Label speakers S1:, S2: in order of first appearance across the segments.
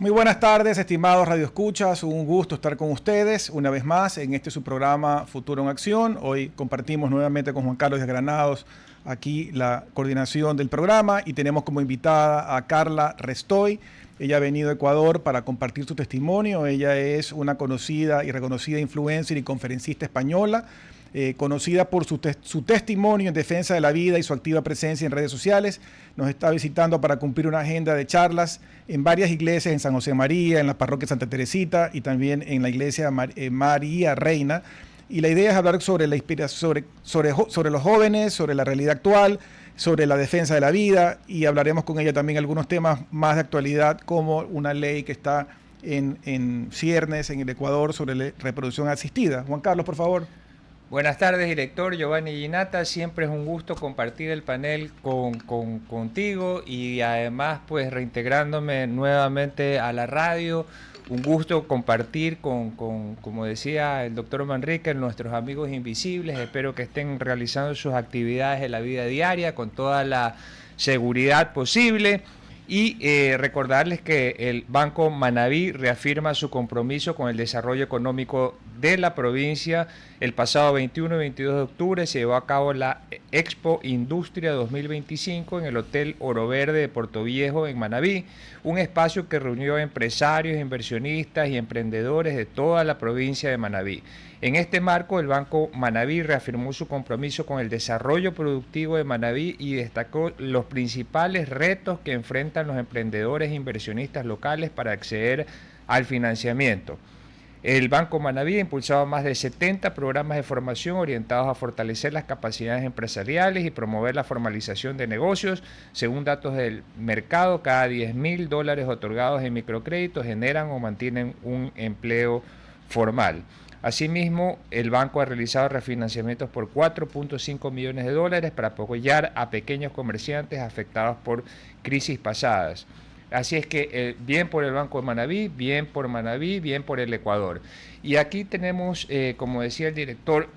S1: Muy buenas tardes, estimados radioescuchas. Un gusto estar con ustedes una vez más en este su programa Futuro en Acción. Hoy compartimos nuevamente con Juan Carlos de Granados aquí la coordinación del programa y tenemos como invitada a Carla Restoy. Ella ha venido a Ecuador para compartir su testimonio. Ella es una conocida y reconocida influencer y conferencista española, conocida por su testimonio en defensa de la vida y su activa presencia en redes sociales. Nos está visitando para cumplir una agenda de charlas en varias iglesias, en San José María, en la parroquia Santa Teresita y también en la iglesia María Reina. Y la idea es hablar sobre la inspiración, sobre los jóvenes, sobre la realidad actual, sobre la defensa de la vida, y hablaremos con ella también algunos temas más de actualidad, como una ley que está en ciernes en el Ecuador sobre la reproducción asistida. Juan Carlos, por favor.
S2: Buenas tardes, director Giovanni Ginata. Siempre es un gusto compartir el panel contigo y además pues reintegrándome nuevamente a la radio. Un gusto compartir como decía el doctor Manrique, nuestros amigos invisibles. Espero que estén realizando sus actividades en la vida diaria con toda la seguridad posible. Y recordarles que el Banco Manaví reafirma su compromiso con el desarrollo económico de la provincia. El pasado 21 y 22 de octubre se llevó a cabo la Expo Industria 2025 en el Hotel Oro Verde de Puerto Viejo en Manaví, un espacio que reunió empresarios, inversionistas y emprendedores de toda la provincia de Manaví. En este marco, el Banco Manaví reafirmó su compromiso con el desarrollo productivo de Manaví y destacó los principales retos que enfrentan los emprendedores e inversionistas locales para acceder al financiamiento. El Banco Manaví ha impulsado más de 70 programas de formación orientados a fortalecer las capacidades empresariales y promover la formalización de negocios. Según datos del mercado, cada $10,000 otorgados en microcréditos generan o mantienen un empleo formal. Asimismo, el banco ha realizado refinanciamientos por $4.5 millones para apoyar a pequeños comerciantes afectados por crisis pasadas. Así es que bien por el Banco de Manaví, bien por Manaví, bien por el Ecuador. Y aquí tenemos, como decía el director,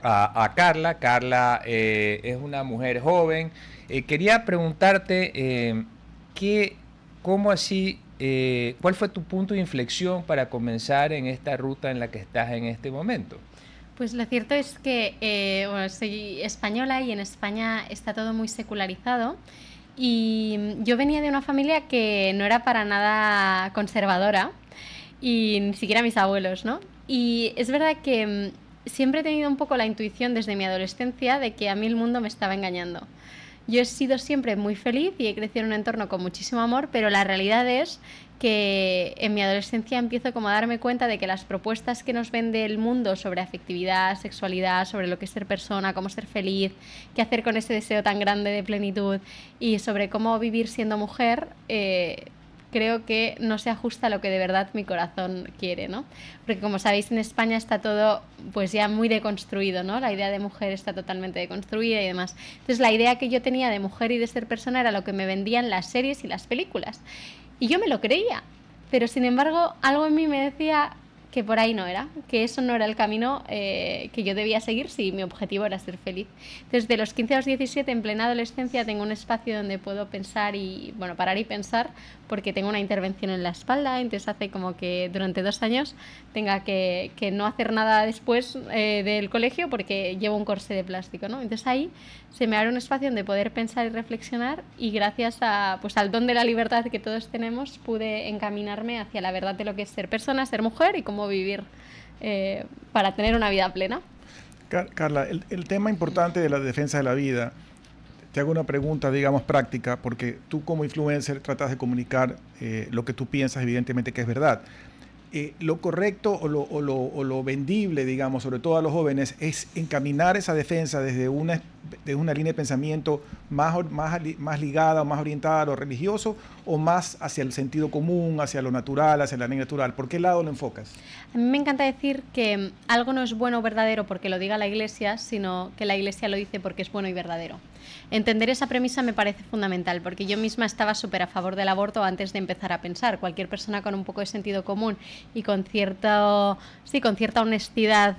S2: a Carla. Carla es una mujer joven. Quería preguntarte, ¿cómo así? ¿Cuál fue tu punto de inflexión para comenzar en esta ruta en la que estás en este momento?
S3: Pues lo cierto es que bueno, soy española y en España está todo muy secularizado. Y yo venía de una familia que no era para nada conservadora, y ni siquiera mis abuelos, ¿no? Y es verdad que siempre he tenido un poco la intuición desde mi adolescencia de que a mí el mundo me estaba engañando. Yo he sido siempre muy feliz y he crecido en un entorno con muchísimo amor, pero la realidad es que en mi adolescencia empiezo como a darme cuenta de que las propuestas que nos vende el mundo sobre afectividad, sexualidad, sobre lo que es ser persona, cómo ser feliz, qué hacer con ese deseo tan grande de plenitud y sobre cómo vivir siendo mujer, creo que no se ajusta a lo que de verdad mi corazón quiere, ¿no? Porque como sabéis, en España está todo pues ya muy deconstruido, ¿no? La idea de mujer está totalmente deconstruida y demás. Entonces la idea que yo tenía de mujer y de ser persona era lo que me vendían las series y las películas. Y yo me lo creía, pero sin embargo algo en mí me decía que por ahí no era, que eso no era el camino que yo debía seguir si mi objetivo era ser feliz. Desde los 15 a los 17, en plena adolescencia, tengo un espacio donde puedo pensar y, bueno, parar y pensar, porque tengo una intervención en la espalda, entonces hace como que durante 2 años tenga que no hacer nada después del colegio porque llevo un corsé de plástico, ¿no? Entonces ahí se me abre un espacio donde poder pensar y reflexionar y gracias a, pues, al don de la libertad que todos tenemos pude encaminarme hacia la verdad de lo que es ser persona, ser mujer y cómo vivir para tener una vida plena.
S1: Carla, el tema importante de la defensa de la vida, te hago una pregunta, digamos, práctica, porque tú como influencer tratas de comunicar lo que tú piensas, evidentemente que es verdad. Lo correcto o lo vendible, digamos, sobre todo a los jóvenes, es encaminar esa defensa desde una línea de pensamiento más ligada o más orientada a lo religioso o más hacia el sentido común, hacia lo natural, hacia la ley natural. ¿Por qué lado lo enfocas?
S3: A mí me encanta decir que algo no es bueno o verdadero porque lo diga la Iglesia, sino que la Iglesia lo dice porque es bueno y verdadero. Entender esa premisa me parece fundamental, porque yo misma estaba súper a favor del aborto antes de empezar a pensar. Cualquier persona con un poco de sentido común y con cierta honestidad,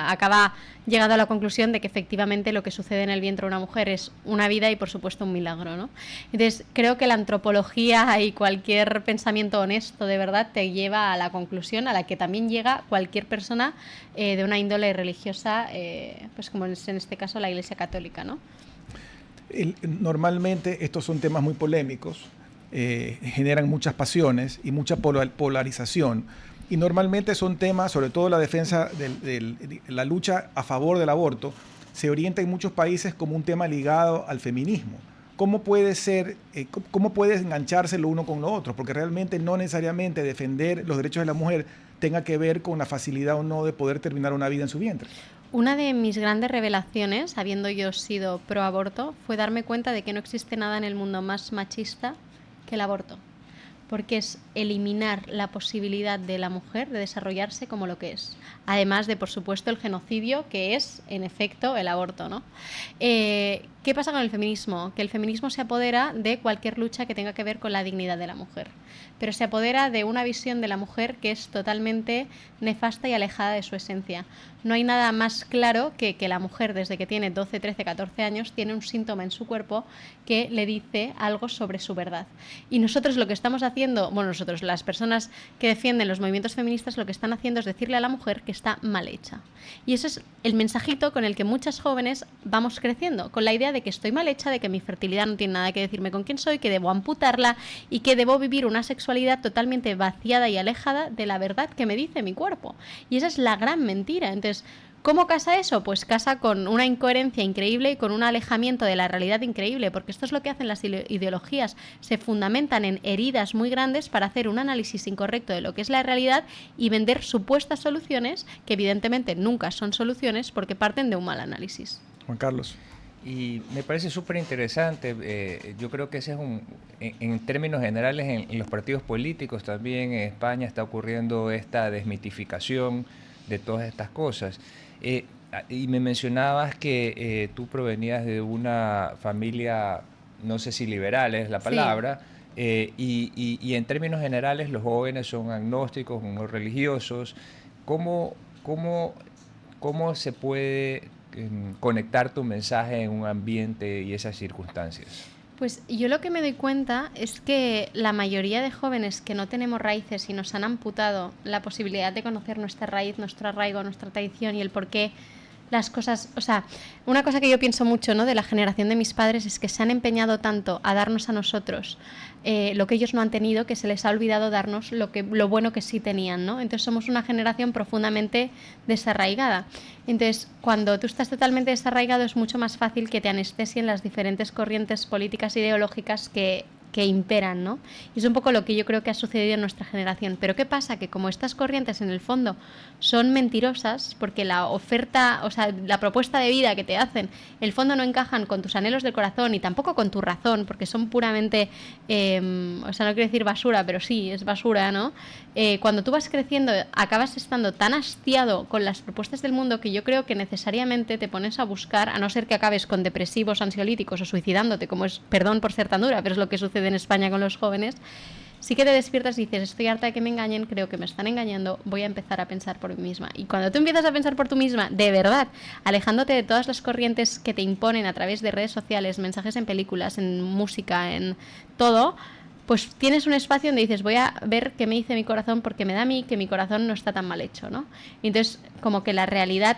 S3: acaba llegando a la conclusión de que efectivamente lo que sucede en el vientre de una mujer es una vida y por supuesto un milagro, ¿no? Entonces creo que la antropología y cualquier pensamiento honesto de verdad te lleva a la conclusión a la que también llega cualquier persona de una índole religiosa, pues como es en este caso la Iglesia Católica, ¿no?
S1: Normalmente estos son temas muy polémicos, generan muchas pasiones y mucha polarización. Y normalmente son temas, sobre todo la defensa la lucha a favor del aborto, se orienta en muchos países como un tema ligado al feminismo. ¿Cómo puede ser, cómo puede engancharse lo uno con lo otro? Porque realmente no necesariamente defender los derechos de la mujer tenga que ver con la facilidad o no de poder terminar una vida en su vientre.
S3: Una de mis grandes revelaciones, habiendo yo sido pro aborto, fue darme cuenta de que no existe nada en el mundo más machista que el aborto. Porque es eliminar la posibilidad de la mujer de desarrollarse como lo que es. Además de, por supuesto, el genocidio, que es, en efecto, el aborto, ¿no? ¿Qué pasa con el feminismo? Que el feminismo se apodera de cualquier lucha que tenga que ver con la dignidad de la mujer. Pero se apodera de una visión de la mujer que es totalmente nefasta y alejada de su esencia. No hay nada más claro que la mujer, desde que tiene 12, 13, 14 años, tiene un síntoma en su cuerpo que le dice algo sobre su verdad. Y nosotros lo que estamos haciendo, las personas que defienden los movimientos feministas, lo que están haciendo es decirle a la mujer que está mal hecha. Y ese es el mensajito con el que muchas jóvenes vamos creciendo, con la idea de que estoy mal hecha, de que mi fertilidad no tiene nada que decirme con quién soy, que debo amputarla y que debo vivir una sexualidad totalmente vaciada y alejada de la verdad que me dice mi cuerpo. Y esa es la gran mentira. Entonces, ¿cómo casa eso? Pues casa con una incoherencia increíble y con un alejamiento de la realidad increíble, porque esto es lo que hacen las ideologías. Se fundamentan en heridas muy grandes para hacer un análisis incorrecto de lo que es la realidad y vender supuestas soluciones que evidentemente nunca son soluciones porque parten de un mal análisis.
S1: Juan Carlos.
S2: Y me parece súper interesante. Yo creo que ese es en términos generales, en los partidos políticos también en España está ocurriendo esta desmitificación de todas estas cosas. Y me mencionabas que tú provenías de una familia, no sé si liberal es la palabra, sí. Y en términos generales los jóvenes son agnósticos, no religiosos. ¿Cómo se puede conectar tu mensaje en un ambiente y esas circunstancias?
S3: Pues yo lo que me doy cuenta es que la mayoría de jóvenes que no tenemos raíces y nos han amputado la posibilidad de conocer nuestra raíz, nuestro arraigo, nuestra tradición y el por qué las cosas... O sea, una cosa que yo pienso mucho, ¿no?, de la generación de mis padres es que se han empeñado tanto a darnos a nosotros lo que ellos no han tenido, que se les ha olvidado darnos lo bueno que sí tenían, ¿no? Entonces somos una generación profundamente desarraigada. Entonces, cuando tú estás totalmente desarraigado es mucho más fácil que te anestesien las diferentes corrientes políticas e ideológicas que imperan, ¿no? Y es un poco lo que yo creo que ha sucedido en nuestra generación. Pero ¿qué pasa? Que como estas corrientes en el fondo son mentirosas, porque la oferta, o sea, la propuesta de vida que te hacen, en el fondo no encajan con tus anhelos del corazón y tampoco con tu razón, porque son puramente, no quiero decir basura, pero sí, es basura, ¿no? Cuando tú vas creciendo, acabas estando tan hastiado con las propuestas del mundo que yo creo que necesariamente te pones a buscar, a no ser que acabes con depresivos, ansiolíticos o suicidándote, como es, perdón por ser tan dura, pero es lo que sucede en España con los jóvenes, sí que te despiertas y dices, estoy harta de que me engañen, creo que me están engañando, voy a empezar a pensar por mí misma. Y cuando tú empiezas a pensar por tú misma, de verdad, alejándote de todas las corrientes que te imponen a través de redes sociales, mensajes en películas, en música, en todo, pues tienes un espacio donde dices, voy a ver qué me dice mi corazón, porque me da a mí que mi corazón no está tan mal hecho, ¿no? Y entonces, como que la realidad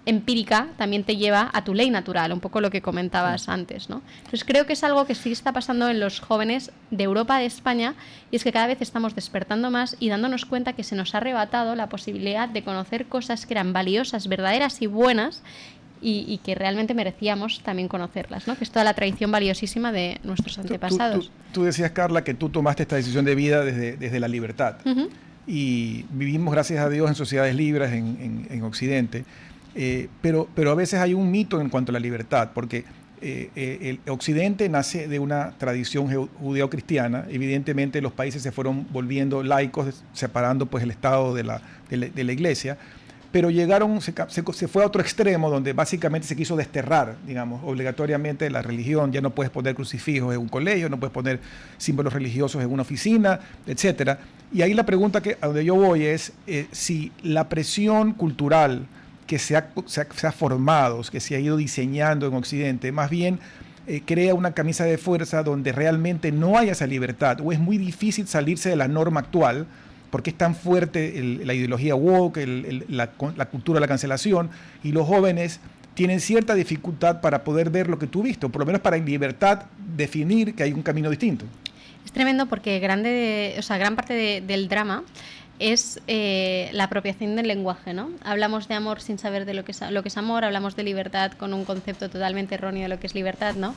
S3: empírica también te lleva a tu ley natural, un poco lo que comentabas antes, ¿no? Entonces creo que es algo que sí está pasando en los jóvenes de Europa, de España, y es que cada vez estamos despertando más y dándonos cuenta que se nos ha arrebatado la posibilidad de conocer cosas que eran valiosas, verdaderas y buenas, y que realmente merecíamos también conocerlas, ¿no? Que es toda la tradición valiosísima de nuestros antepasados.
S1: Tú decías, Carla, que tú tomaste esta decisión de vida desde la libertad. Uh-huh. Y vivimos, gracias a Dios, en sociedades libres en Occidente. Pero a veces hay un mito en cuanto a la libertad, porque el Occidente nace de una tradición judeo-cristiana. Evidentemente los países se fueron volviendo laicos, separando pues el Estado de la Iglesia, pero se fue a otro extremo donde básicamente se quiso desterrar, digamos, obligatoriamente la religión. Ya no puedes poner crucifijos en un colegio, no puedes poner símbolos religiosos en una oficina, etcétera. Y ahí la pregunta a donde yo voy es si la presión cultural que se ha formado, que se ha ido diseñando en Occidente, más bien crea una camisa de fuerza donde realmente no hay esa libertad, o es muy difícil salirse de la norma actual, porque es tan fuerte la ideología woke, la cultura de la cancelación, y los jóvenes tienen cierta dificultad para poder ver lo que tú viste, o por lo menos para en libertad definir que hay un camino distinto.
S3: Es tremendo porque gran parte del drama es la apropiación del lenguaje, ¿no? Hablamos de amor sin saber de lo que es amor, hablamos de libertad con un concepto totalmente erróneo de lo que es libertad, ¿no?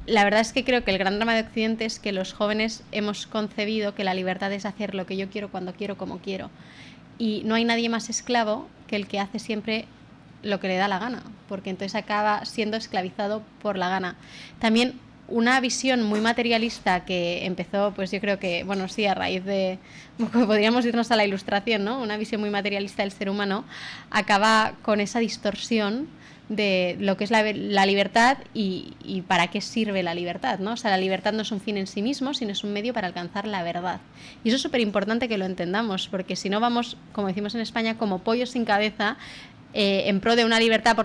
S3: La verdad es que creo que el gran drama de Occidente es que los jóvenes hemos concebido que la libertad es hacer lo que yo quiero, cuando quiero, como quiero. Y no hay nadie más esclavo que el que hace siempre lo que le da la gana, porque entonces acaba siendo esclavizado por la gana. También una visión muy materialista que empezó, pues yo creo que, bueno, sí, a raíz de, podríamos irnos a la Ilustración, ¿no? Una visión muy materialista del ser humano acaba con esa distorsión de lo que es la libertad y para qué sirve la libertad, ¿no? O sea, la libertad no es un fin en sí mismo, sino es un medio para alcanzar la verdad. Y eso es súper importante que lo entendamos, porque si no vamos, como decimos en España, como pollos sin cabeza, en pro de una libertad,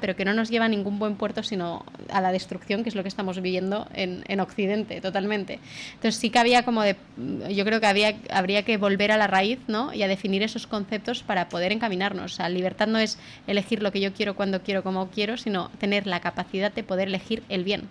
S3: pero que no nos lleva a ningún buen puerto, sino a la destrucción, que es lo que estamos viviendo en Occidente, totalmente. Entonces sí que había yo creo que habría que volver a la raíz, ¿no? Y a definir esos conceptos para poder encaminarnos. O sea, libertad no es elegir lo que yo quiero, cuando quiero, como quiero, sino tener la capacidad de poder elegir el bien.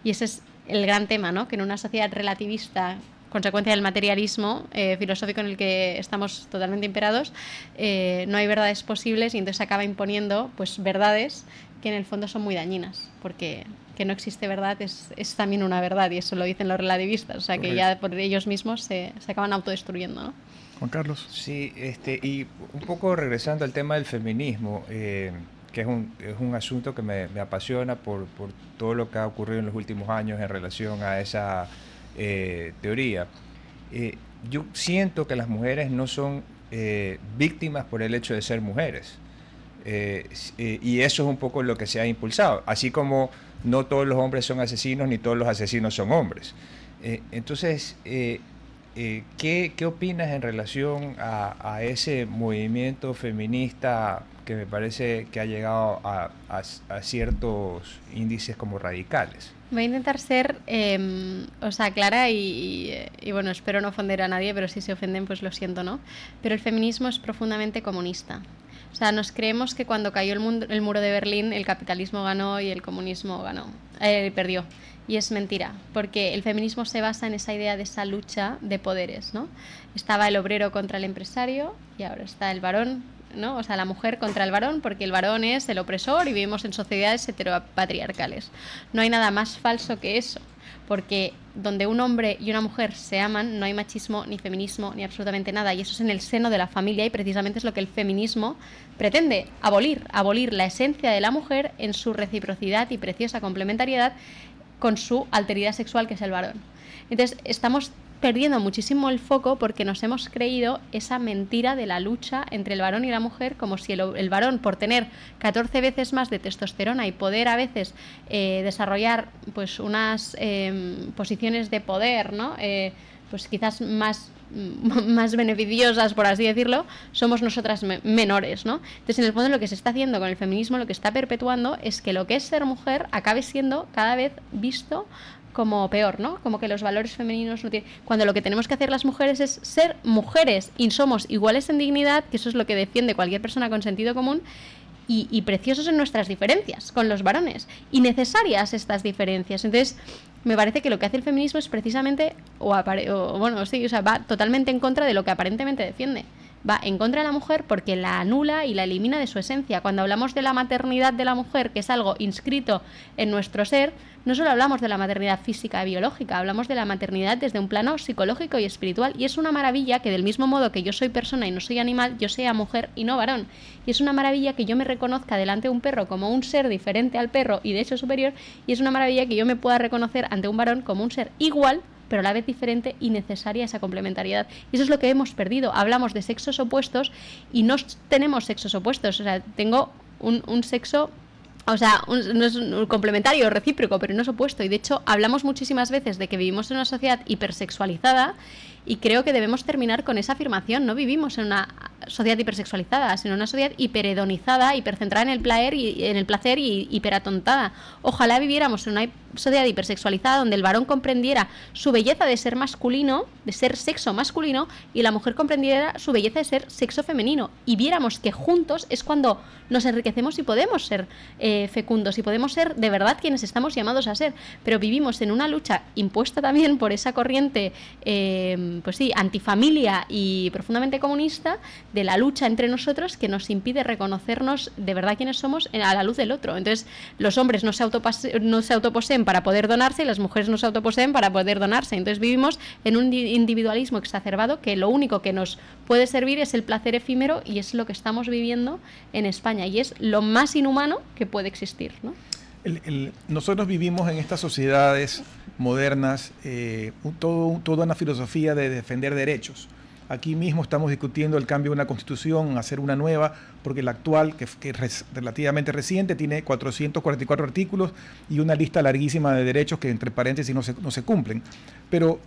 S3: Y ese es el gran tema, ¿no? Que en una sociedad relativista, consecuencia del materialismo filosófico en el que estamos totalmente imperados, no hay verdades posibles y entonces se acaba imponiendo pues verdades que en el fondo son muy dañinas, porque que no existe verdad es también una verdad, y eso lo dicen los relativistas, o sea que ya por ellos mismos se acaban autodestruyendo, ¿no?
S1: Juan Carlos.
S2: Sí, y un poco regresando al tema del feminismo, que es un asunto que me apasiona por todo lo que ha ocurrido en los últimos años en relación a esa teoría. Yo siento que las mujeres no son víctimas por el hecho de ser mujeres, y eso es un poco lo que se ha impulsado, así como no todos los hombres son asesinos ni todos los asesinos son hombres. Entonces, ¿qué opinas en relación a ese movimiento feminista que me parece que ha llegado a ciertos índices como radicales?
S3: Voy a intentar ser clara y bueno, espero no ofender a nadie, pero si se ofenden pues lo siento, ¿no? Pero el feminismo es profundamente comunista. O sea, nos creemos que cuando cayó el muro de Berlín el capitalismo ganó y el comunismo perdió. Y es mentira, porque el feminismo se basa en esa idea de esa lucha de poderes, ¿no? Estaba el obrero contra el empresario y ahora está el varón, ¿no? O sea, la mujer contra el varón, porque el varón es el opresor y vivimos en sociedades heteropatriarcales. No hay nada más falso que eso, porque donde un hombre y una mujer se aman, no hay machismo, ni feminismo, ni absolutamente nada, y eso es en el seno de la familia, y precisamente es lo que el feminismo pretende, abolir la esencia de la mujer en su reciprocidad y preciosa complementariedad con su alteridad sexual, que es el varón. Entonces, estamos perdiendo muchísimo el foco porque nos hemos creído esa mentira de la lucha entre el varón y la mujer, como si el varón, por tener 14 veces más de testosterona y poder a veces desarrollar pues unas posiciones de poder, ¿no? Pues quizás más beneficiosas, por así decirlo, somos nosotras menores, ¿no? Entonces, en el fondo, lo que se está haciendo con el feminismo, lo que está perpetuando es que lo que es ser mujer acabe siendo cada vez visto como peor, ¿no? Como que los valores femeninos no tienen... Cuando lo que tenemos que hacer las mujeres es ser mujeres y somos iguales en dignidad, que eso es lo que defiende cualquier persona con sentido común, y preciosos en nuestras diferencias con los varones, y necesarias estas diferencias. Entonces, me parece que lo que hace el feminismo es precisamente, va totalmente en contra de lo que aparentemente defiende. Va en contra de la mujer porque la anula y la elimina de su esencia. Cuando hablamos de la maternidad de la mujer, que es algo inscrito en nuestro ser, no solo hablamos de la maternidad física y biológica, hablamos de la maternidad desde un plano psicológico y espiritual, y es una maravilla que, del mismo modo que yo soy persona y no soy animal, yo sea mujer y no varón. Y es una maravilla que yo me reconozca delante de un perro como un ser diferente al perro y de hecho superior, y es una maravilla que yo me pueda reconocer ante un varón como un ser igual pero a la vez diferente y necesaria esa complementariedad. Y eso es lo que hemos perdido. Hablamos de sexos opuestos y no tenemos sexos opuestos. O sea, tengo un sexo... O sea, no es un complementario, recíproco, pero no es opuesto. Y de hecho, hablamos muchísimas veces de que vivimos en una sociedad hipersexualizada y creo que debemos terminar con esa afirmación. No vivimos en una sociedad hipersexualizada, sino en una sociedad hiperhedonizada, hipercentrada en el placer y hiperatontada. Ojalá viviéramos en una sociedad hipersexualizada donde el varón comprendiera su belleza de ser masculino, de ser sexo masculino, y la mujer comprendiera su belleza de ser sexo femenino. Y viéramos que juntos es cuando nos enriquecemos y podemos ser fecundos y podemos ser de verdad quienes estamos llamados a ser. Pero vivimos en una lucha impuesta también por esa corriente pues sí, antifamilia y profundamente comunista, de la lucha entre nosotros, que nos impide reconocernos de verdad quiénes somos a la luz del otro. Entonces, los hombres no se autoposeen para poder donarse y las mujeres no se autoposeen para poder donarse. Entonces, vivimos en un individualismo exacerbado que lo único que nos puede servir es el placer efímero, y es lo que estamos viviendo en España, y es lo más inhumano que puede existir, ¿no?
S1: Nosotros vivimos en estas sociedades modernas toda una filosofía de defender derechos. Aquí mismo estamos discutiendo el cambio de una constitución, hacer una nueva, porque la actual, que es relativamente reciente, tiene 444 artículos y una lista larguísima de derechos que, entre paréntesis, no se cumplen. Pero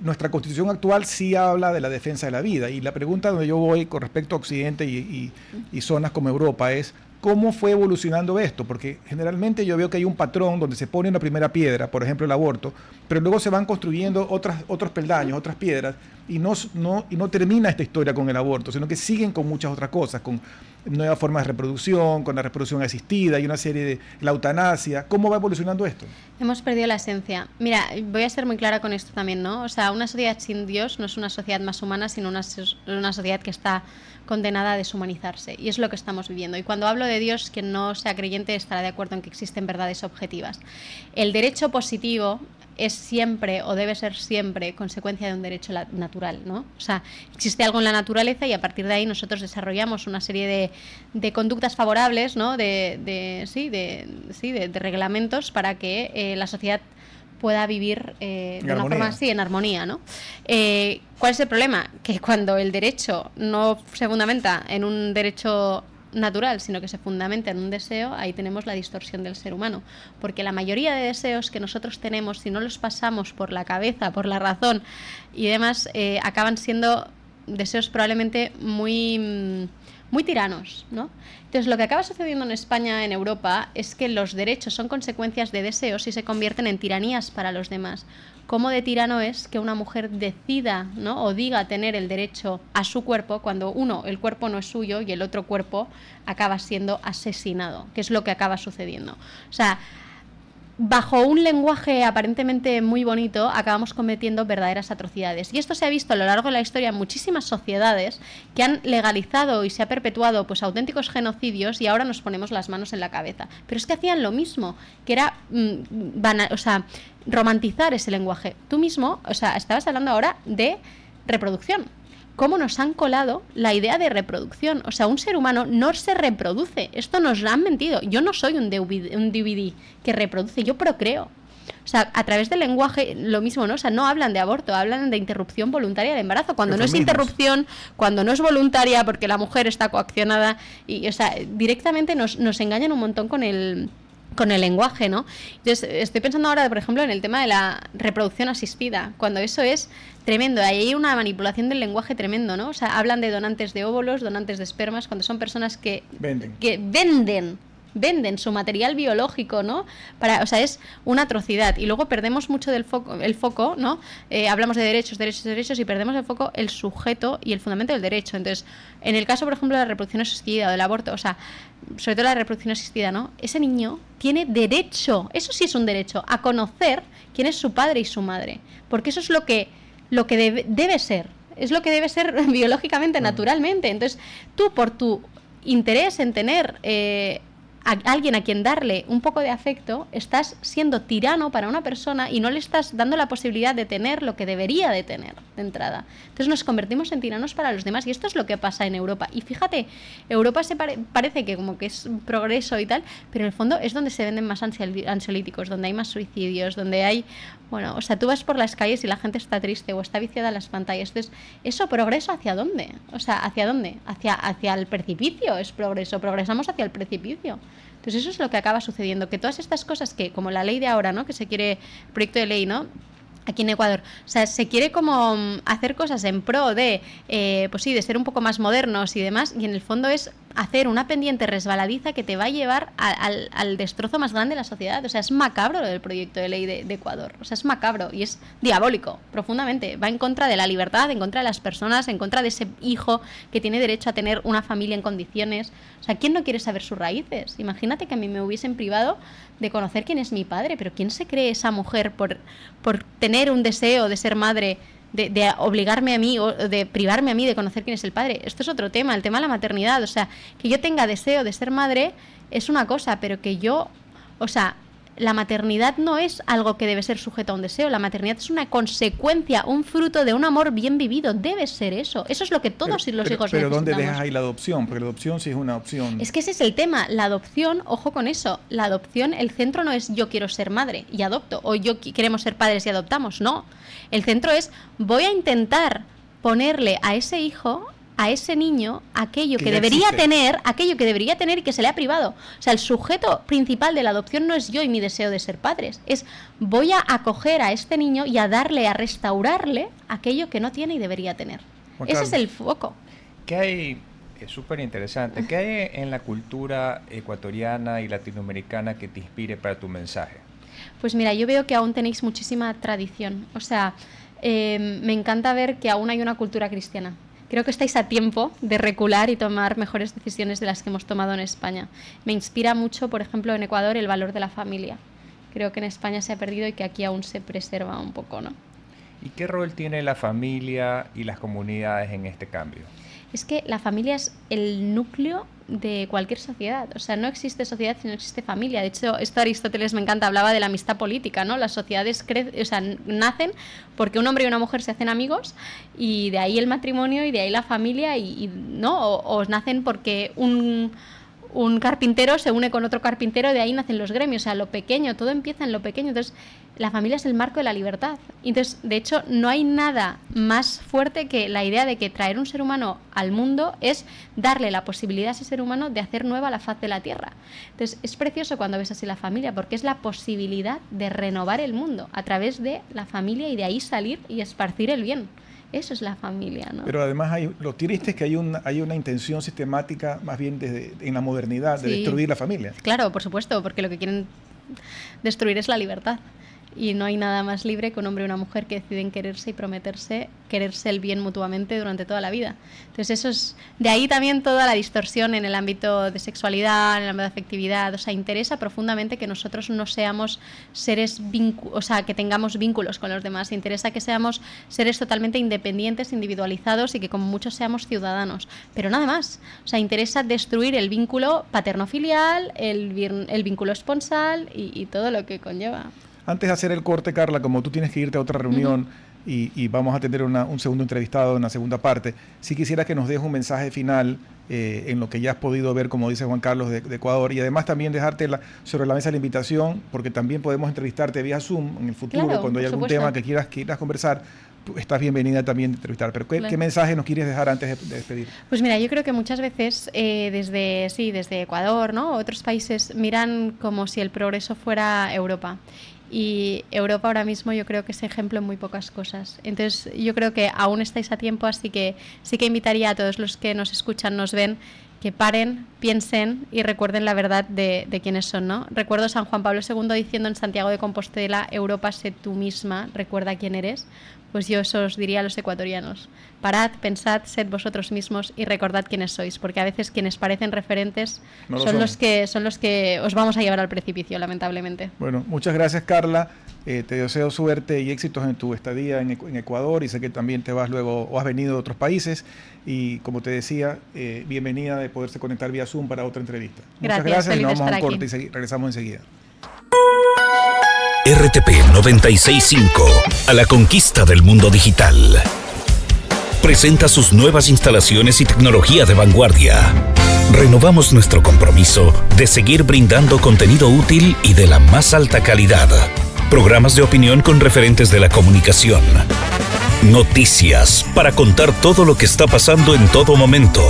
S1: nuestra constitución actual sí habla de la defensa de la vida, y la pregunta donde yo voy con respecto a Occidente y zonas como Europa es: ¿cómo fue evolucionando esto? Porque generalmente yo veo que hay un patrón donde se pone una primera piedra, por ejemplo el aborto, pero luego se van construyendo otros peldaños, otras piedras, y no termina esta historia con el aborto, sino que siguen con muchas otras cosas, con nuevas formas de reproducción, con la reproducción asistida y una serie de la eutanasia. ¿Cómo va evolucionando esto?
S3: Hemos perdido la esencia. Mira, voy a ser muy clara con esto también, ¿no? O sea, una sociedad sin Dios no es una sociedad más humana, sino una sociedad que está condenada a deshumanizarse, y es lo que estamos viviendo. Y cuando hablo de Dios, quien no sea creyente estará de acuerdo en que existen verdades objetivas. El derecho positivo es siempre, o debe ser siempre, consecuencia de un derecho natural, ¿no? O sea, existe algo en la naturaleza y a partir de ahí nosotros desarrollamos una serie de conductas favorables, ¿no? de reglamentos para que la sociedad pueda vivir de una forma así, en armonía, ¿no? ¿Cuál es el problema? Que cuando el derecho no se fundamenta en un derecho natural, sino que se fundamenta en un deseo, ahí tenemos la distorsión del ser humano, porque la mayoría de deseos que nosotros tenemos, si no los pasamos por la cabeza, por la razón y demás, acaban siendo deseos probablemente muy tiranos, ¿no? Entonces, lo que acaba sucediendo en España, en Europa, es que los derechos son consecuencias de deseos y se convierten en tiranías para los demás. ¿Cómo de tirano es que una mujer decida, ¿no? o diga tener el derecho a su cuerpo cuando el cuerpo no es suyo y el otro cuerpo acaba siendo asesinado? Que es lo que acaba sucediendo. O sea, bajo un lenguaje aparentemente muy bonito, acabamos cometiendo verdaderas atrocidades. Y esto se ha visto a lo largo de la historia en muchísimas sociedades que han legalizado y se ha perpetuado pues auténticos genocidios, y ahora nos ponemos las manos en la cabeza. Pero es que hacían lo mismo, que era romantizar ese lenguaje. Tú mismo, estabas hablando ahora de reproducción. ¿Cómo nos han colado la idea de reproducción? O sea, un ser humano no se reproduce. Esto nos lo han mentido. Yo no soy un DVD que reproduce, yo procreo. O sea, a través del lenguaje, lo mismo, ¿no? O sea, no hablan de aborto, hablan de interrupción voluntaria del embarazo. Cuando no es interrupción, cuando no es voluntaria, porque la mujer está coaccionada. Y, o sea, directamente nos engañan un montón con el lenguaje, ¿no? Entonces, estoy pensando ahora, por ejemplo, en el tema de la reproducción asistida, cuando eso es tremendo. Ahí hay una manipulación del lenguaje tremendo, ¿no? O sea, hablan de donantes de óvulos, donantes de espermas, cuando son personas que venden su material biológico, ¿no? O sea, es una atrocidad. Y luego perdemos mucho el foco, ¿no? Hablamos de derechos y perdemos el foco, el sujeto y el fundamento del derecho. Entonces, en el caso, por ejemplo, de la reproducción asistida o del aborto, o sea, sobre todo la reproducción asistida, ¿no? Ese niño tiene derecho, eso sí es un derecho, a conocer quién es su padre y su madre. Porque eso es lo que debe ser. Es lo que debe ser biológicamente, naturalmente. Entonces, tú, por tu interés en tener alguien a quien darle un poco de afecto, estás siendo tirano para una persona y no le estás dando la posibilidad de tener lo que debería de tener de entrada. Entonces nos convertimos en tiranos para los demás y esto es lo que pasa en Europa. Y fíjate, Europa parece que como que es progreso y tal, pero en el fondo es donde se venden más ansiolíticos, donde hay más suicidios, donde hay... Bueno, o sea, tú vas por las calles y la gente está triste o está viciada a las pantallas. Entonces, ¿eso progreso hacia dónde? O sea, ¿hacia dónde? Hacia el precipicio es progreso, progresamos hacia el precipicio. Entonces eso es lo que acaba sucediendo, que todas estas cosas que, como la ley de ahora, ¿no? Que se quiere, proyecto de ley, ¿no? Aquí en Ecuador, o sea, se quiere como hacer cosas en pro de, pues sí, de ser un poco más modernos y demás, y en el fondo es hacer una pendiente resbaladiza que te va a llevar al destrozo más grande de la sociedad. O sea, es macabro el proyecto de ley de Ecuador, o sea, es macabro y es diabólico, profundamente. Va en contra de la libertad, en contra de las personas, en contra de ese hijo que tiene derecho a tener una familia en condiciones. O sea, ¿quién no quiere saber sus raíces? Imagínate que a mí me hubiesen privado de conocer quién es mi padre, pero ¿quién se cree esa mujer por tener un deseo de ser madre, de obligarme a mí o de privarme a mí de conocer quién es el padre? Esto es otro tema, el tema de la maternidad. O sea, que yo tenga deseo de ser madre es una cosa, pero que yo, o sea, la maternidad no es algo que debe ser sujeto a un deseo. La maternidad es una consecuencia, un fruto de un amor bien vivido. Debe ser eso. Eso es lo que todos los hijos necesitamos.
S1: Pero ¿dónde dejas ahí la adopción? Porque la adopción sí es una opción.
S3: Es que ese es el tema. La adopción, ojo con eso. La adopción, el centro no es yo quiero ser madre y adopto, o yo queremos ser padres y adoptamos. No. El centro es voy a intentar ponerle a ese hijo, a ese niño, aquello que debería tener y que se le ha privado. O sea, el sujeto principal de la adopción no es yo y mi deseo de ser padres, es voy a acoger a este niño y a darle, a restaurarle aquello que no tiene y debería tener. Ese es el foco.
S2: ¿Qué hay? Es súper interesante. ¿Qué hay en la cultura ecuatoriana y latinoamericana que te inspire para tu mensaje?
S3: Pues mira, yo veo que aún tenéis muchísima tradición. O sea, me encanta ver que aún hay una cultura cristiana. Creo que estáis a tiempo de recular y tomar mejores decisiones de las que hemos tomado en España. Me inspira mucho, por ejemplo, en Ecuador, el valor de la familia. Creo que en España se ha perdido y que aquí aún se preserva un poco, ¿no?
S2: ¿Y qué rol tiene la familia y las comunidades en este cambio?
S3: Es que la familia es el núcleo de cualquier sociedad. O sea, no existe sociedad si no existe familia. De hecho, esto Aristóteles me encanta, hablaba de la amistad política, ¿no? Las sociedades nacen porque un hombre y una mujer se hacen amigos y de ahí el matrimonio y de ahí la familia ¿no? O nacen porque un carpintero se une con otro carpintero, de ahí nacen los gremios. O sea, lo pequeño, todo empieza en lo pequeño. Entonces, la familia es el marco de la libertad. Entonces, de hecho, no hay nada más fuerte que la idea de que traer un ser humano al mundo es darle la posibilidad a ese ser humano de hacer nueva la faz de la tierra. Entonces, es precioso cuando ves así la familia, porque es la posibilidad de renovar el mundo a través de la familia y de ahí salir y esparcir el bien. Eso es la familia, ¿no?
S1: Pero además lo triste es que hay una intención sistemática, más bien en la modernidad, de destruir la familia.
S3: Claro, por supuesto, porque lo que quieren destruir es la libertad. Y no hay nada más libre que un hombre y una mujer que deciden quererse y prometerse quererse el bien mutuamente durante toda la vida. Entonces eso es, de ahí también toda la distorsión en el ámbito de sexualidad, en el ámbito de afectividad. O sea, interesa profundamente que nosotros no seamos seres, o sea, que tengamos vínculos con los demás. Interesa que seamos seres totalmente independientes, individualizados y que como muchos seamos ciudadanos. Pero nada más. O sea, interesa destruir el vínculo paterno-filial, el vínculo esponsal y todo lo que conlleva.
S1: Antes de hacer el corte, Carla, como tú tienes que irte a otra reunión y vamos a tener un segundo entrevistado en la segunda parte, sí quisiera que nos dejes un mensaje final en lo que ya has podido ver, como dice Juan Carlos, de Ecuador, y además también dejarte sobre la mesa la invitación, porque también podemos entrevistarte vía Zoom en el futuro,
S3: claro,
S1: cuando haya algún tema que quieras conversar. Tú estás bienvenida también a entrevistar. Pero ¿qué mensaje nos quieres dejar antes de despedir?
S3: Pues mira, yo creo que muchas veces desde Ecuador, ¿no? Otros países miran como si el progreso fuera Europa. Y Europa ahora mismo yo creo que es ejemplo en muy pocas cosas. Entonces yo creo que aún estáis a tiempo, así que sí que invitaría a todos los que nos escuchan, nos ven, que paren, piensen y recuerden la verdad de quiénes son, ¿no? Recuerdo a San Juan Pablo II diciendo en Santiago de Compostela: Europa, sé tú misma, recuerda quién eres. Pues yo eso os diría a los ecuatorianos: parad, pensad, sed vosotros mismos y recordad quiénes sois, porque a veces quienes parecen referentes son los que os vamos a llevar al precipicio, lamentablemente.
S1: Bueno, muchas gracias, Carla. Te deseo suerte y éxitos en tu estadía en Ecuador, y sé que también te vas luego o has venido de otros países, y como te decía, bienvenida de poderse conectar vía Zoom para otra entrevista. Muchas gracias y nos vamos a un corte y regresamos enseguida.
S4: RTP 965, a la conquista del mundo digital. Presenta sus nuevas instalaciones y tecnología de vanguardia. Renovamos nuestro compromiso de seguir brindando contenido útil y de la más alta calidad. Programas de opinión con referentes de la comunicación. Noticias para contar todo lo que está pasando en todo momento.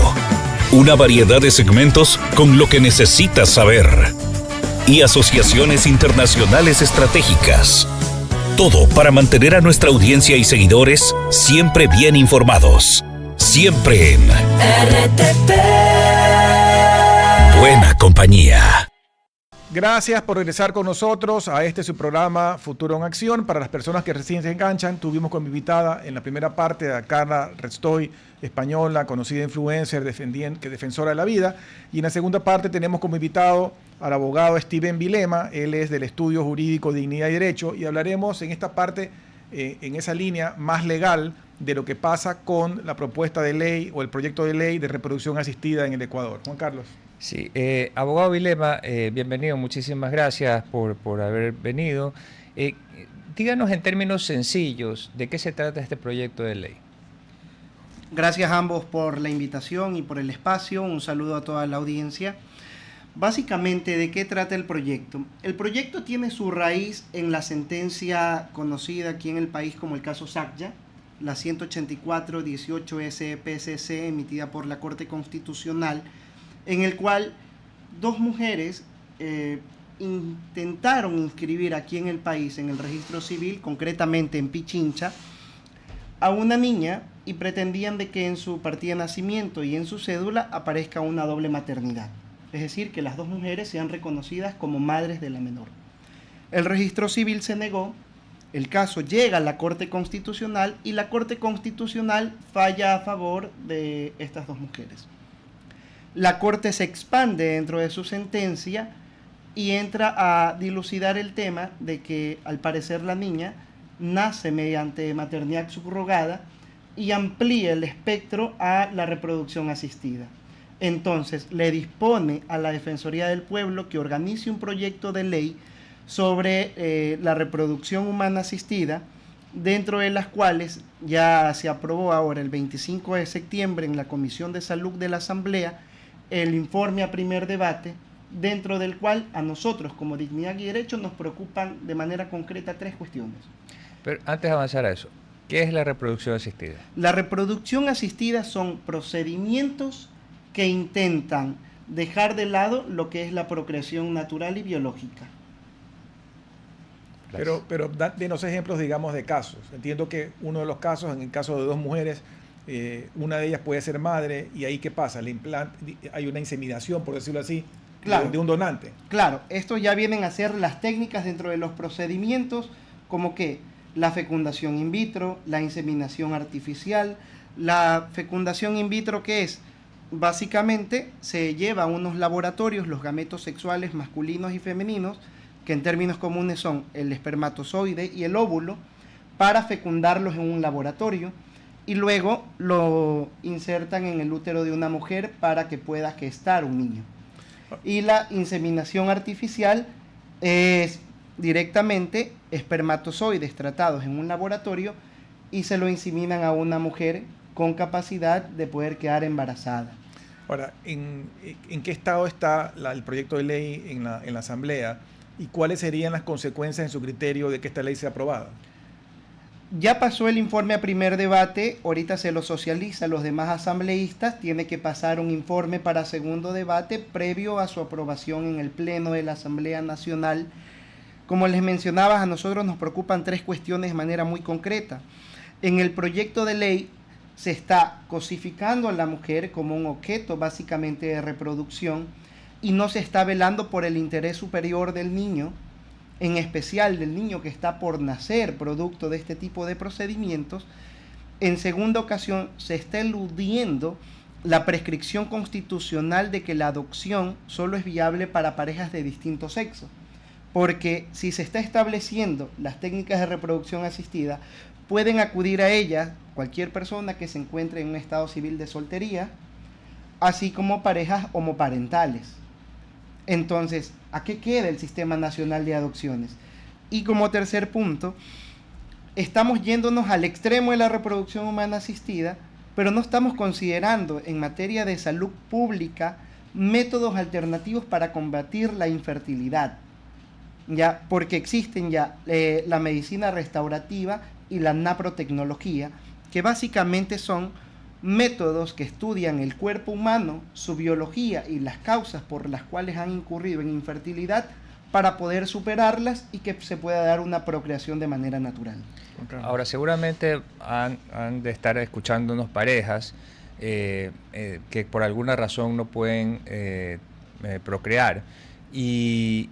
S4: Una variedad de segmentos con lo que necesitas saber. Y asociaciones internacionales estratégicas. Todo para mantener a nuestra audiencia y seguidores siempre bien informados. Siempre en RTP. Buena compañía.
S1: Gracias por regresar con nosotros a su programa Futuro en Acción. Para las personas que recién se enganchan, tuvimos como invitada en la primera parte a Carla Restoy, española, conocida influencer, defensora de la vida. Y en la segunda parte tenemos como invitado al abogado Steven Vilema. Él es del Estudio Jurídico Dignidad y Derecho, y hablaremos en esta parte, en esa línea más legal, de lo que pasa con la propuesta de ley o el proyecto de ley de reproducción asistida en el Ecuador. Juan Carlos.
S2: Sí, abogado Vilema, bienvenido, muchísimas gracias por haber venido. Díganos en términos sencillos de qué se trata este proyecto de ley.
S5: Gracias a ambos por la invitación y por el espacio. Un saludo a toda la audiencia. Básicamente, ¿de qué trata el proyecto? El proyecto tiene su raíz en la sentencia conocida aquí en el país como el caso Sacya, la 184-18 SPCC, emitida por la Corte Constitucional, en el cual dos mujeres intentaron inscribir aquí en el país, en el registro civil, concretamente en Pichincha, a una niña, y pretendían de que en su partida de nacimiento y en su cédula aparezca una doble maternidad. Es decir, que las dos mujeres sean reconocidas como madres de la menor. El registro civil se negó, el caso llega a la Corte Constitucional y la Corte Constitucional falla a favor de estas dos mujeres. La Corte se expande dentro de su sentencia y entra a dilucidar el tema de que al parecer la niña nace mediante maternidad subrogada y amplía el espectro a la reproducción asistida. Entonces le dispone a la Defensoría del Pueblo que organice un proyecto de ley sobre la reproducción humana asistida, dentro de las cuales ya se aprobó ahora el 25 de septiembre en la Comisión de Salud de la Asamblea el informe a primer debate, dentro del cual a nosotros como Dignidad y Derecho nos preocupan de manera concreta tres cuestiones.
S2: Pero antes de avanzar a eso, ¿qué es la reproducción asistida? La
S5: reproducción asistida son procedimientos que intentan dejar de lado lo que es la procreación natural y biológica.
S1: Pero denos ejemplos, digamos, de casos. Entiendo que uno de los casos, en el caso de dos mujeres, una de ellas puede ser madre, y ahí ¿qué pasa? Hay una inseminación, por decirlo así, claro, de un donante.
S5: Claro, esto ya vienen a ser las técnicas dentro de los procedimientos, como que la fecundación in vitro, la inseminación artificial. La fecundación in vitro, ¿qué es? Básicamente se lleva a unos laboratorios los gametos sexuales masculinos y femeninos, que en términos comunes son el espermatozoide y el óvulo, para fecundarlos en un laboratorio, y luego lo insertan en el útero de una mujer para que pueda gestar un niño. Y la inseminación artificial es directamente espermatozoides tratados en un laboratorio y se lo inseminan a una mujer con capacidad de poder quedar embarazada.
S1: Ahora, ¿en qué estado está el proyecto de ley en la Asamblea, y cuáles serían las consecuencias en su criterio de que esta ley sea aprobada?
S5: Ya pasó el informe a primer debate, ahorita se lo socializa a los demás asambleístas, tiene que pasar un informe para segundo debate previo a su aprobación en el Pleno de la Asamblea Nacional. Como les mencionaba, a nosotros nos preocupan tres cuestiones de manera muy concreta. En el proyecto de ley se está cosificando a la mujer como un objeto básicamente de reproducción y no se está velando por el interés superior del niño, en especial del niño que está por nacer producto de este tipo de procedimientos. En segunda ocasión, se está eludiendo la prescripción constitucional de que la adopción solo es viable para parejas de distinto sexo. porque si se está estableciendo las técnicas de reproducción asistida, pueden acudir a ellas cualquier persona que se encuentre en un estado civil de soltería, así como parejas homoparentales. Entonces, ¿a qué queda el Sistema Nacional de Adopciones? Y como tercer punto, estamos yéndonos al extremo de la reproducción humana asistida, pero no estamos considerando en materia de salud pública métodos alternativos para combatir la infertilidad, ya porque existen ya la medicina restaurativa y la naprotecnología, que básicamente son métodos que estudian el cuerpo humano, su biología y las causas por las cuales han incurrido en infertilidad para poder superarlas y que se pueda dar una procreación de manera natural.
S2: Ahora, seguramente han de estar escuchándonos parejas que por alguna razón no pueden procrear. ¿Y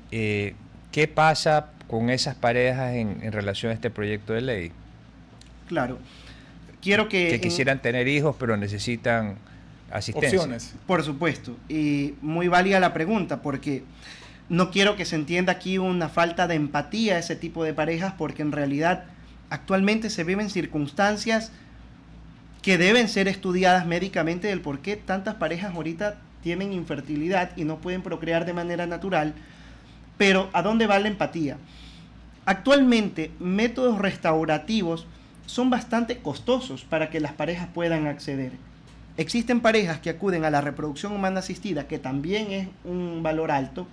S2: qué pasa con esas parejas en relación a este proyecto de ley?
S5: Claro. Quiero
S2: que quisieran tener hijos, pero necesitan asistencia.
S1: Opciones.
S5: Por supuesto. Y muy válida la pregunta, porque no quiero que se entienda aquí una falta de empatía a ese tipo de parejas, porque en realidad actualmente se viven circunstancias que deben ser estudiadas médicamente del por qué tantas parejas ahorita tienen infertilidad y no pueden procrear de manera natural. Pero ¿a dónde va la empatía? Actualmente, métodos restaurativos son bastante costosos para que las parejas puedan acceder. Existen parejas que acuden a la reproducción humana asistida, que también es un valor alto,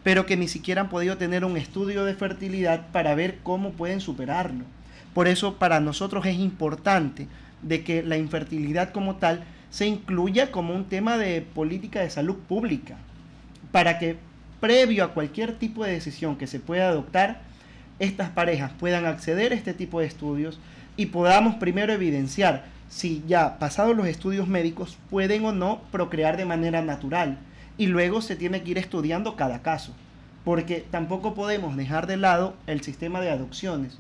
S5: pero que ni siquiera han podido tener un estudio de fertilidad para ver cómo pueden superarlo. Por eso para nosotros es importante de que la infertilidad como tal se incluya como un tema de política de salud pública, para que previo a cualquier tipo de decisión que se pueda adoptar, estas parejas puedan acceder a este tipo de estudios y podamos primero evidenciar si ya pasados los estudios médicos pueden o no procrear de manera natural, y luego se tiene que ir estudiando cada caso, porque tampoco podemos dejar de lado el sistema de adopciones.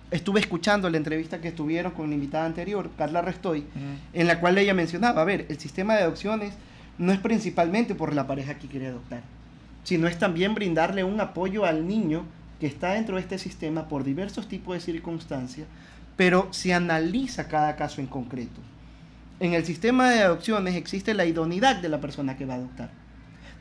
S5: Estuve escuchando la entrevista que estuvieron con la invitada anterior, Carla Restoy, en la cual ella mencionaba, a ver, el sistema de adopciones no es principalmente por la pareja que quiere adoptar, sino es también brindarle un apoyo al niño que está dentro de este sistema por diversos tipos de circunstancias, pero se analiza cada caso en concreto. En el sistema de adopciones existe la idoneidad de la persona que va a adoptar.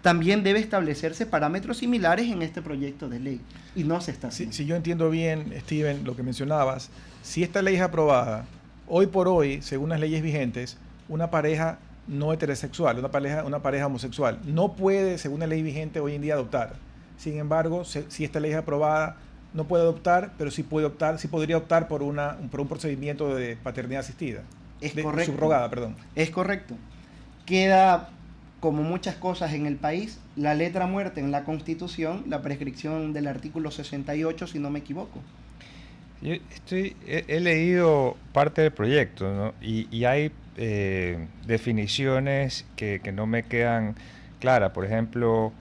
S5: También debe establecerse parámetros similares en este proyecto de ley, y no se está haciendo.
S1: Si yo entiendo bien, Steven, lo que mencionabas, si esta ley es aprobada, hoy por hoy, según las leyes vigentes, una pareja no heterosexual, una pareja homosexual, no puede, según la ley vigente hoy en día, adoptar. Sin embargo, si esta ley es aprobada, no puede adoptar, pero sí puede optar, sí podría optar por un procedimiento de paternidad asistida.
S5: Correcto.
S1: Subrogada, perdón.
S5: Es correcto. Queda, como muchas cosas en el país, la letra muerta en la Constitución, la prescripción del artículo 68, si no me equivoco.
S2: Yo he leído parte del proyecto, ¿no? Y hay definiciones que no me quedan claras. Por ejemplo,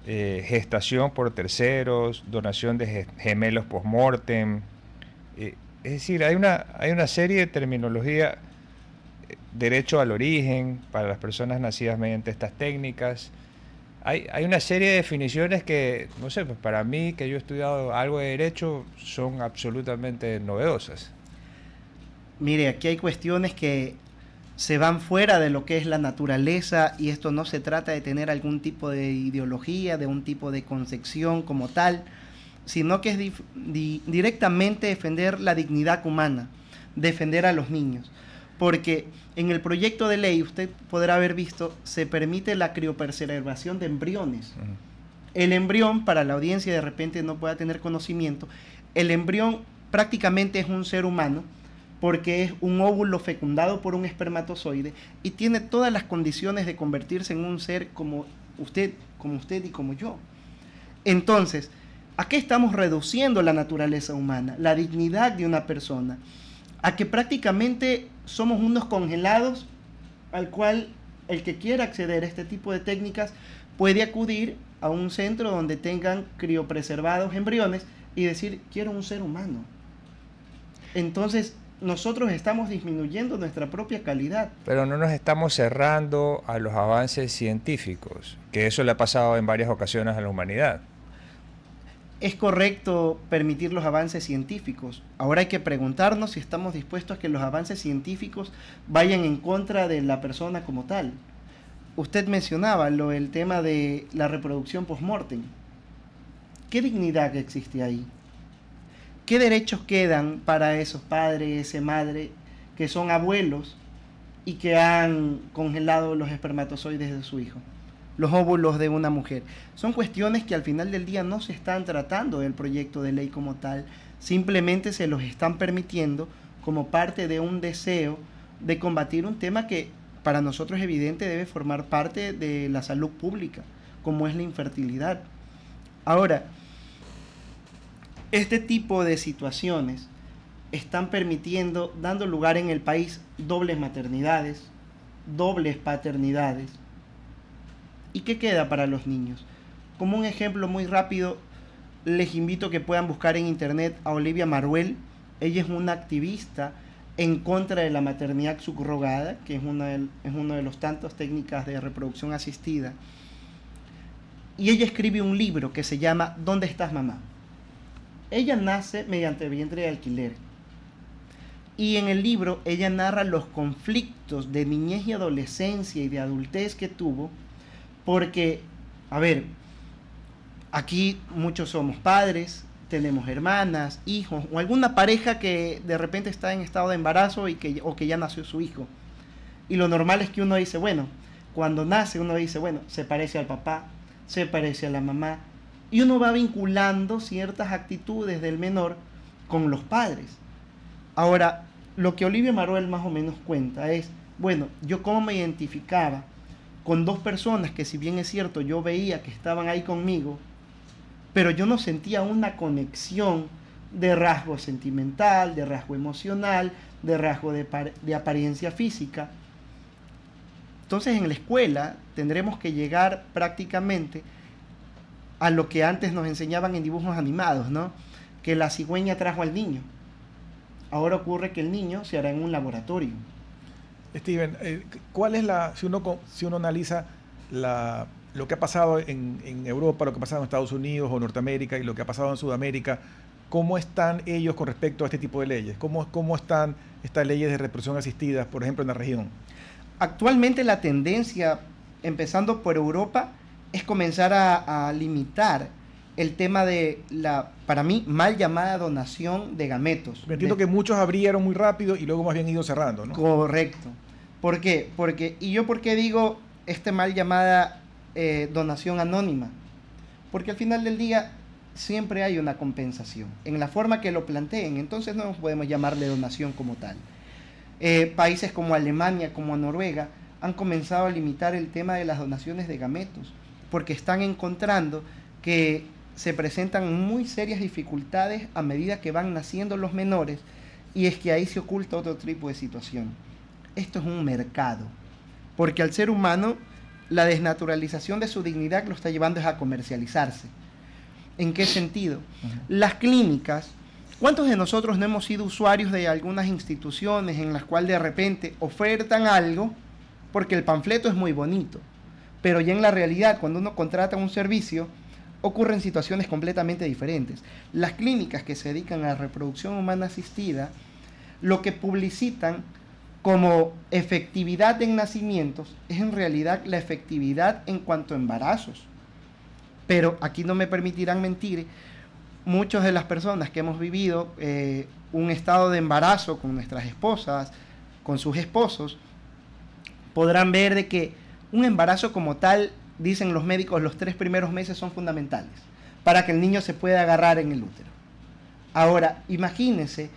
S2: gestación por terceros, donación de gemelos post-mortem. Es decir, hay una serie de terminología, derecho al origen para las personas nacidas mediante estas técnicas. Hay una serie de definiciones que, no sé, pues para mí, que yo he estudiado algo de derecho, son absolutamente novedosas.
S5: Mire, aquí hay cuestiones que se van fuera de lo que es la naturaleza, y esto no se trata de tener algún tipo de ideología, de un tipo de concepción como tal, sino que es directamente defender la dignidad humana, defender a los niños. Porque en el proyecto de ley, usted podrá haber visto, se permite la criopreservación de embriones. El embrión, para la audiencia de repente no pueda tener conocimiento, el embrión prácticamente es un ser humano, porque es un óvulo fecundado por un espermatozoide y tiene todas las condiciones de convertirse en un ser como usted y como yo. Entonces, ¿a qué estamos reduciendo la naturaleza humana, la dignidad de una persona? A que prácticamente somos unos congelados al cual el que quiera acceder a este tipo de técnicas puede acudir a un centro donde tengan criopreservados embriones y decir, quiero un ser humano. Entonces, nosotros estamos disminuyendo nuestra propia calidad.
S2: Pero no nos estamos cerrando a los avances científicos, que eso le ha pasado en varias ocasiones a la humanidad.
S5: es correcto permitir los avances científicos. Ahora hay que preguntarnos si estamos dispuestos a que los avances científicos vayan en contra de la persona como tal. Usted mencionaba el tema de la reproducción post-mortem. ¿Qué dignidad existe ahí? ¿Qué derechos quedan para esos padres, esa madre, que son abuelos y que han congelado los espermatozoides de su hijo, los óvulos de una mujer? Son cuestiones que al final del día no se están tratando del proyecto de ley como tal, simplemente se los están permitiendo como parte de un deseo de combatir un tema que para nosotros es evidente debe formar parte de la salud pública, como es la infertilidad. Ahora, este tipo de situaciones están permitiendo, dando lugar en el país, dobles maternidades, dobles paternidades. ¿Y qué queda para los niños? Como un ejemplo muy rápido, les invito a que puedan buscar en internet a Olivia Maruel. Ella es una activista en contra de la maternidad subrogada, que es uno de los tantos técnicas de reproducción asistida. Y ella escribe un libro que se llama ¿Dónde estás, mamá? Ella nace mediante vientre de alquiler. Y en el libro ella narra los conflictos de niñez y adolescencia y de adultez que tuvo, porque, a ver, aquí muchos somos padres, tenemos hermanas, hijos, o alguna pareja que de repente está en estado de embarazo o que ya nació su hijo. Y lo normal es que uno dice, bueno, cuando nace uno dice, bueno, se parece al papá, se parece a la mamá, y uno va vinculando ciertas actitudes del menor con los padres. Ahora, lo que Olivia Maruel más o menos cuenta es, bueno, yo cómo me identificaba con dos personas que, si bien es cierto, yo veía que estaban ahí conmigo, pero yo no sentía una conexión de rasgo sentimental, de rasgo emocional, de rasgo de apariencia física. Entonces en la escuela tendremos que llegar prácticamente a lo que antes nos enseñaban en dibujos animados, ¿no? Que la cigüeña trajo al niño. Ahora ocurre que el niño se hará en un laboratorio.
S1: Steven, ¿cuál es si uno analiza lo que ha pasado en Europa, lo que ha pasado en Estados Unidos o Norteamérica y lo que ha pasado en Sudamérica, cómo están ellos con respecto a este tipo de leyes? ¿Cómo están estas leyes de reproducción asistida, por ejemplo, en la región?
S5: Actualmente la tendencia, empezando por Europa, es comenzar a limitar el tema de la, para mí, mal llamada donación de gametos.
S1: Me entiendo que muchos abrieron muy rápido y luego más bien ido cerrando, ¿no?
S5: Correcto. ¿Por qué? ¿Por qué digo mal llamada donación anónima? Porque al final del día siempre hay una compensación en la forma que lo planteen, entonces no podemos llamarle donación como tal. Países como Alemania, como Noruega, han comenzado a limitar el tema de las donaciones de gametos porque están encontrando que se presentan muy serias dificultades a medida que van naciendo los menores, y es que ahí se oculta otro tipo de situación. Esto es un mercado, porque al ser humano la desnaturalización de su dignidad lo está llevando a comercializarse. ¿En qué sentido? Las clínicas, ¿cuántos de nosotros no hemos sido usuarios de algunas instituciones en las cuales de repente ofertan algo porque el panfleto es muy bonito, pero ya en la realidad, cuando uno contrata un servicio, ocurren situaciones completamente diferentes? Las clínicas que se dedican a la reproducción humana asistida, lo que publicitan como efectividad en nacimientos es en realidad la efectividad en cuanto a embarazos. Pero aquí no me permitirán mentir, muchas de las personas que hemos vivido un estado de embarazo con nuestras esposas, con sus esposos, podrán ver de que un embarazo como tal, dicen los médicos, los 3 primeros meses son fundamentales para que el niño se pueda agarrar en el útero. Ahora, imagínense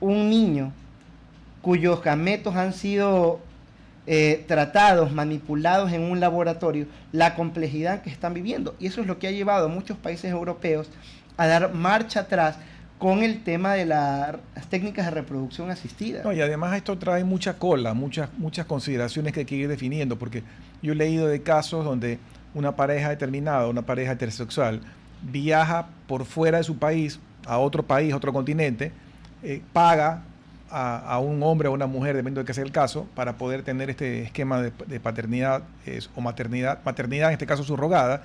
S5: un niño cuyos gametos han sido tratados, manipulados en un laboratorio, la complejidad que están viviendo. Y eso es lo que ha llevado a muchos países europeos a dar marcha atrás con el tema de las técnicas de reproducción asistida.
S1: No, y además esto trae mucha cola, muchas consideraciones que hay que ir definiendo, porque yo he leído de casos donde una pareja determinada, una pareja heterosexual, viaja por fuera de su país, a otro continente, paga a un hombre o a una mujer, dependiendo de qué sea el caso, para poder tener este esquema de paternidad o maternidad en este caso subrogada.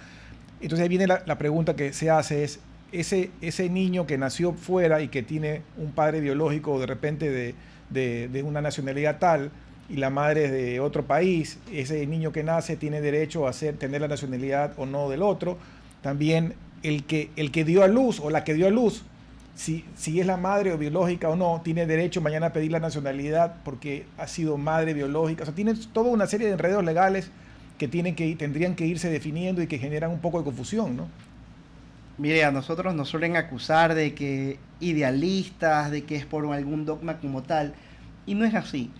S1: Entonces ahí viene la pregunta que se hace es, ese niño que nació fuera y que tiene un padre biológico de repente de una nacionalidad tal y la madre es de otro país, ese niño que nace tiene derecho a tener la nacionalidad o no del otro. También el que dio a luz o la que dio a luz, si es la madre o biológica o no, tiene derecho mañana a pedir la nacionalidad porque ha sido madre biológica. O sea, tiene toda una serie de enredos legales que tendrían que irse definiendo y que generan un poco de confusión, ¿no?
S5: Mire, a nosotros nos suelen acusar de que idealistas, de que es por algún dogma como tal, y no es así.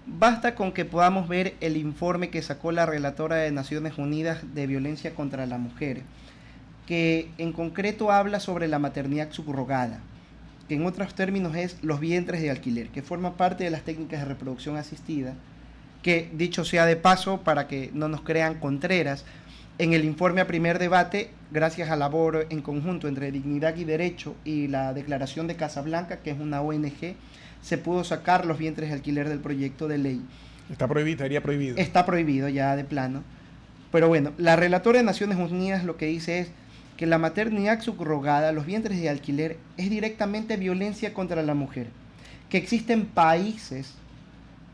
S5: Basta con que podamos ver el informe que sacó la relatora de Naciones Unidas de Violencia contra la Mujer, que en concreto habla sobre la maternidad subrogada, que en otros términos es los vientres de alquiler, que forma parte de las técnicas de reproducción asistida, que dicho sea de paso, para que no nos crean contreras, en el informe a primer debate, gracias a labor en conjunto entre Dignidad y Derecho y la Declaración de Casablanca, que es una ONG, se pudo sacar los vientres de alquiler del proyecto de ley.
S1: Está prohibido, estaría prohibido.
S5: Está prohibido ya de plano. Pero bueno, la relatora de Naciones Unidas lo que dice es que la maternidad subrogada, los vientres de alquiler, es directamente violencia contra la mujer. Que existen países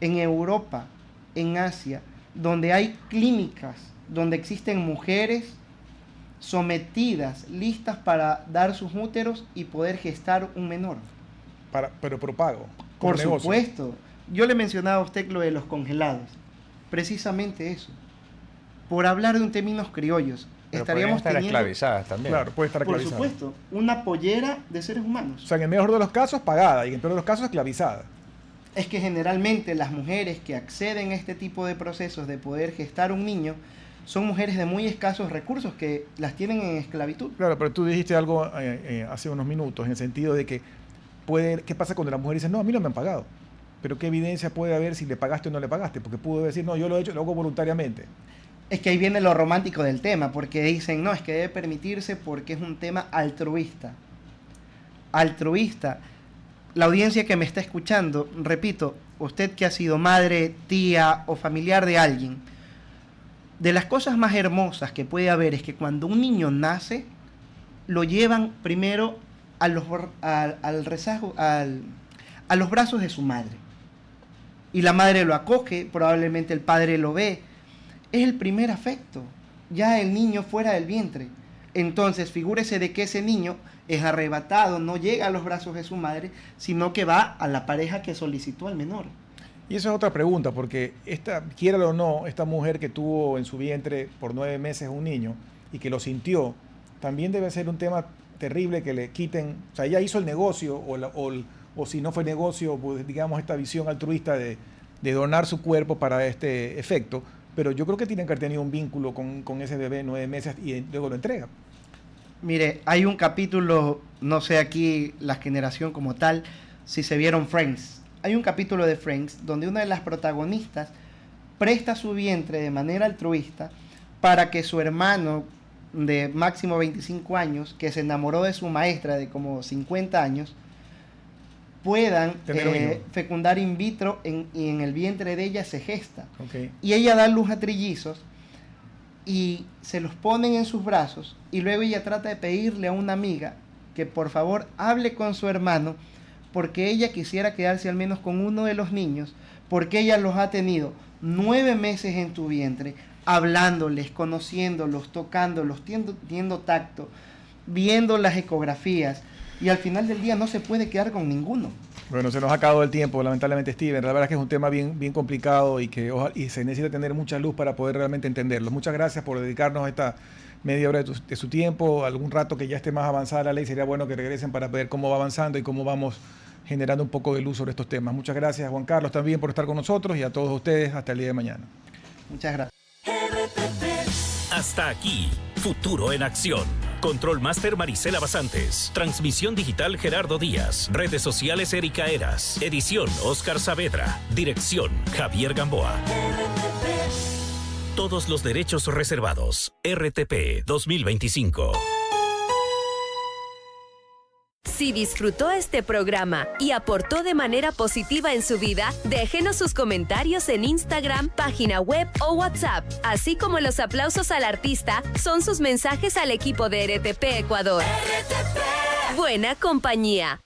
S5: en Europa, en Asia, donde hay clínicas, donde existen mujeres sometidas, listas para dar sus úteros y poder gestar un menor.
S1: Pero por pago.
S5: Por supuesto. Yo le mencionaba a usted lo de los congelados. Precisamente eso. Por hablar de un términos criollos.
S2: Pero
S5: estaríamos
S2: estar
S5: teniendo,
S2: esclavizadas también.
S1: Claro, puede estar
S5: por
S1: esclavizada.
S5: supuesto, una pollera de seres humanos.
S1: O sea, en el mejor de los casos pagada y en el peor de los casos esclavizada.
S5: Es que generalmente las mujeres que acceden a este tipo de procesos de poder gestar un niño son mujeres de muy escasos recursos que las tienen en esclavitud.
S1: Claro, pero tú dijiste algo hace unos minutos en el sentido de que ¿qué pasa cuando la mujer dice, no, a mí no me han pagado? Pero ¿qué evidencia puede haber si le pagaste o no le pagaste? Porque pudo decir, no, yo lo he hecho, lo hago voluntariamente.
S5: Es que ahí viene lo romántico del tema, porque dicen, no, es que debe permitirse porque es un tema altruista. Altruista. La audiencia que me está escuchando, repito, usted que ha sido madre, tía o familiar de alguien, de las cosas más hermosas que puede haber es que cuando un niño nace, lo llevan primero a los brazos de su madre. Y la madre lo acoge, probablemente el padre lo ve. Es el primer afecto, ya el niño fuera del vientre. Entonces, figúrese de que ese niño es arrebatado, no llega a los brazos de su madre, sino que va a la pareja que solicitó al menor.
S1: Y esa es otra pregunta, porque quiéralo o no, esta mujer que tuvo en su vientre por 9 meses un niño y que lo sintió, también debe ser un tema terrible que le quiten, o sea, ella hizo el negocio, o si no fue negocio, pues, digamos, esta visión altruista de donar su cuerpo para este efecto, pero yo creo que tienen que haber tenido un vínculo con ese bebé 9 meses y luego lo entrega.
S5: Mire, hay un capítulo, no sé aquí la generación como tal, si se vieron Friends. Hay un capítulo de Friends donde una de las protagonistas presta su vientre de manera altruista para que su hermano de máximo 25 años, que se enamoró de su maestra de como 50 años, puedan fecundar in vitro y en el vientre de ella se gesta.
S1: Okay.
S5: Y ella da luz a trillizos y se los ponen en sus brazos y luego ella trata de pedirle a una amiga que por favor hable con su hermano porque ella quisiera quedarse al menos con uno de los niños, porque ella los ha tenido 9 meses en tu vientre, hablándoles, conociéndolos, tocándolos, teniendo tacto, viendo las ecografías, y al final del día no se puede quedar con ninguno.
S1: Bueno, se nos ha acabado el tiempo, lamentablemente, Steven. La verdad es que es un tema bien complicado y que se necesita tener mucha luz para poder realmente entenderlo. Muchas gracias por dedicarnos esta media hora de su tiempo. Algún rato que ya esté más avanzada la ley, sería bueno que regresen para ver cómo va avanzando y cómo vamos generando un poco de luz sobre estos temas. Muchas gracias, Juan Carlos, también por estar con nosotros, y a todos ustedes hasta el día de mañana.
S5: Muchas gracias.
S4: Hasta aquí, Futuro en Acción. Control Master Marisela Basantes. Transmisión digital Gerardo Díaz. Redes sociales Erika Eras. Edición Oscar Saavedra. Dirección Javier Gamboa. Todos los derechos reservados. RTP 2025.
S6: Si disfrutó este programa y aportó de manera positiva en su vida, déjenos sus comentarios en Instagram, página web o WhatsApp, así como los aplausos al artista son sus mensajes al equipo de RTP Ecuador. RTP. Buena compañía.